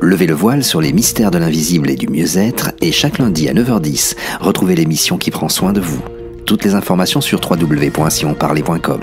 Levez le voile sur les mystères de l'invisible et du mieux-être et chaque lundi à 9h10, retrouvez l'émission qui prend soin de vous. Toutes les informations sur www.sionparler.com.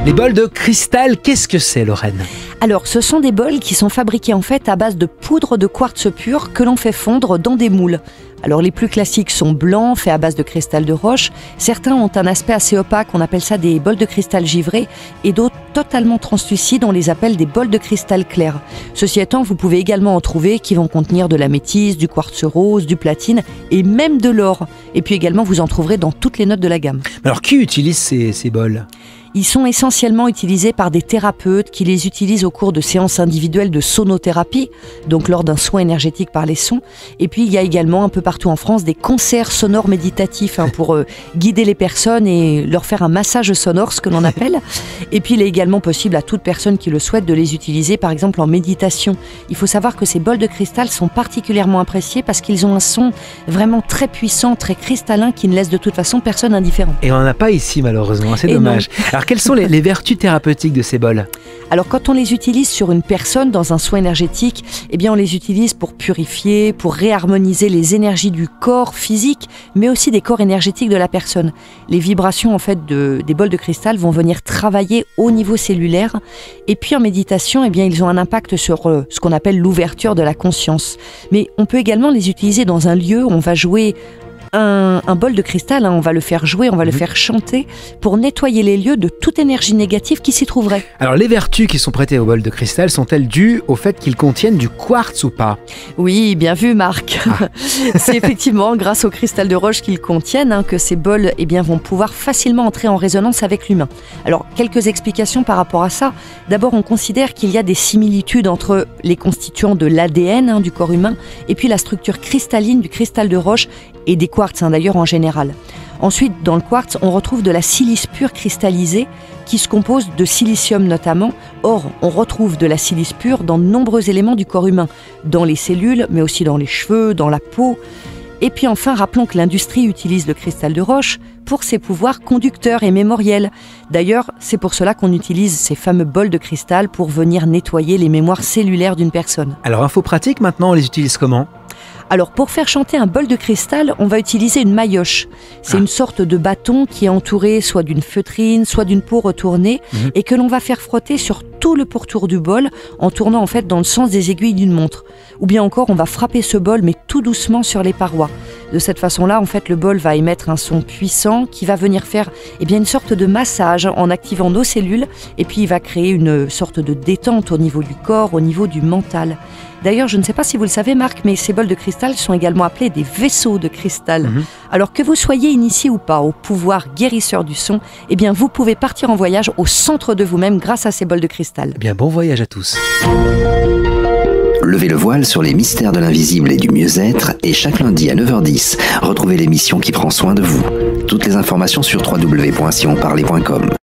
Les bols de cristal, qu'est-ce que c'est, Lorraine ? Alors, ce sont des bols qui sont fabriqués en fait à base de poudre de quartz pur que l'on fait fondre dans des moules. Alors, les plus classiques sont blancs, faits à base de cristal de roche. Certains ont un aspect assez opaque, on appelle ça des bols de cristal givrés, et d'autres totalement translucides, on les appelle des bols de cristal clair. Ceci étant, vous pouvez également en trouver qui vont contenir de l'améthyste, du quartz rose, du platine et même de l'or. Et puis également, vous en trouverez dans toutes les notes de la gamme. Alors, qui utilise ces bols ? Ils sont essentiellement utilisés par des thérapeutes qui les utilisent au cours de séances individuelles de sonothérapie, donc lors d'un soin énergétique par les sons. Et puis il y a également un peu partout en France des concerts sonores méditatifs pour guider les personnes et leur faire un massage sonore, ce que l'on appelle. Et puis il est également possible à toute personne qui le souhaite de les utiliser par exemple en méditation. Il faut savoir que ces bols de cristal sont particulièrement appréciés parce qu'ils ont un son vraiment très puissant, très cristallin qui ne laisse de toute façon personne indifférent. Et on n'en a pas ici malheureusement, c'est dommage. Alors quelles sont les vertus thérapeutiques de ces bols ? Alors quand on les utilise sur une personne dans un soin énergétique, eh bien on les utilise pour purifier, pour réharmoniser les énergies du corps physique, mais aussi des corps énergétiques de la personne. Les vibrations en fait des bols de cristal vont venir travailler au niveau cellulaire. Et puis en méditation, eh bien ils ont un impact sur ce qu'on appelle l'ouverture de la conscience. Mais on peut également les utiliser dans un lieu où on va jouer un bol de cristal, on va le faire jouer, on va le faire chanter pour nettoyer les lieux de toute énergie négative qui s'y trouverait. Alors les vertus qui sont prêtées aux bols de cristal sont-elles dues au fait qu'ils contiennent du quartz ou pas ? Oui, bien vu Marc. C'est effectivement grâce au cristal de roche qu'ils contiennent que ces bols vont pouvoir facilement entrer en résonance avec l'humain. Alors quelques explications par rapport à ça. D'abord on considère qu'il y a des similitudes entre les constituants de l'ADN du corps humain et puis la structure cristalline du cristal de roche et des quartz d'ailleurs en général. Ensuite, dans le quartz, on retrouve de la silice pure cristallisée qui se compose de silicium notamment. Or, on retrouve de la silice pure dans de nombreux éléments du corps humain, dans les cellules, mais aussi dans les cheveux, dans la peau. Et puis enfin, rappelons que l'industrie utilise le cristal de roche pour ses pouvoirs conducteurs et mémoriels. D'ailleurs, c'est pour cela qu'on utilise ces fameux bols de cristal pour venir nettoyer les mémoires cellulaires d'une personne. Alors, info pratique, maintenant, on les utilise comment ? Alors pour faire chanter un bol de cristal, on va utiliser une maillotche. C'est une sorte de bâton qui est entouré soit d'une feutrine, soit d'une peau retournée et que l'on va faire frotter sur tout le pourtour du bol en tournant en fait dans le sens des aiguilles d'une montre. Ou bien encore on va frapper ce bol mais tout doucement sur les parois. De cette façon-là, en fait, le bol va émettre un son puissant qui va venir faire une sorte de massage en activant nos cellules et puis il va créer une sorte de détente au niveau du corps, au niveau du mental. D'ailleurs, je ne sais pas si vous le savez Marc, mais ces bols de cristal sont également appelés des vaisseaux de cristal. Alors que vous soyez initié ou pas au pouvoir guérisseur du son, vous pouvez partir en voyage au centre de vous-même grâce à ces bols de cristal. Bon voyage à tous. Levez le voile sur les mystères de l'invisible et du mieux-être et chaque lundi à 9h10, retrouvez l'émission qui prend soin de vous. Toutes les informations sur www.sionparler.com.